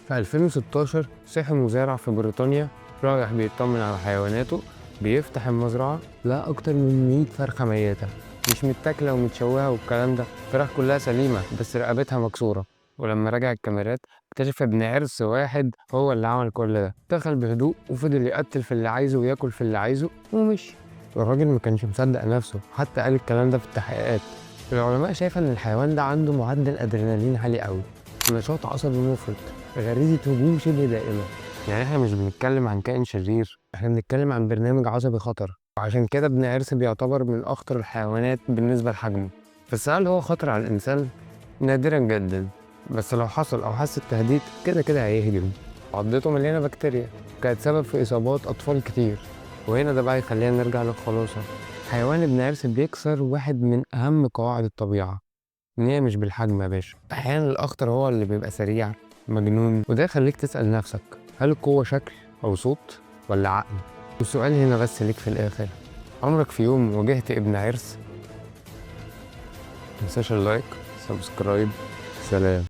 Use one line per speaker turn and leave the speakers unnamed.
في 2016 صحي مزارع في بريطانيا رايح بيطمن على حيواناته، بيفتح المزرعة لقى أكتر من 100 فرخة ميتة، مش متاكلة ومتشوهة والكلام ده، الفراخ كلها سليمة بس رقبتها مكسورة. ولما رجع الكاميرات اكتشف ابن عرس واحد هو اللي عمل كل ده. دخل بهدوء وفضل يقتل في اللي عايزه وياكل في اللي عايزه ومشي. الراجل ما كانش مصدق نفسه، حتى قال الكلام ده في التحقيقات. العلماء شايفة إن الحيوان ده عنده معدل أدرينالين عالي قوي، نشاط عصبي مفرط، غريزة هجوم شبه دائمة. يعني احنا مش بنتكلم عن كائن شرير، احنا بنتكلم عن برنامج عصبي خطر، وعشان كده ابن عرس بيعتبر من أخطر الحيوانات بالنسبة لحجمه. بس هل هو خطر على الإنسان؟ نادرا جدا، بس لو حصل أو حس التهديد كده كده هيهجم. عضته مليانة بكتيريا كانت سبب في إصابات أطفال كتير. وهنا ده بقى يخلينا نرجع للخلاصة. حيوان ابن عرس بيكسر واحد من أهم قواعد الطبيعة، إن هي مش بالحجم يا باشا. أحيانا الأخطر هو اللي بيبقى سريع مجنون، وده يخليك تسأل نفسك، هل القوة شكل أو صوت ولا عقل؟ والسؤال هنا بس ليك في الآخر، عمرك في يوم واجهت ابن عرس؟ متنساش اللايك، سبسكرايب، سلام.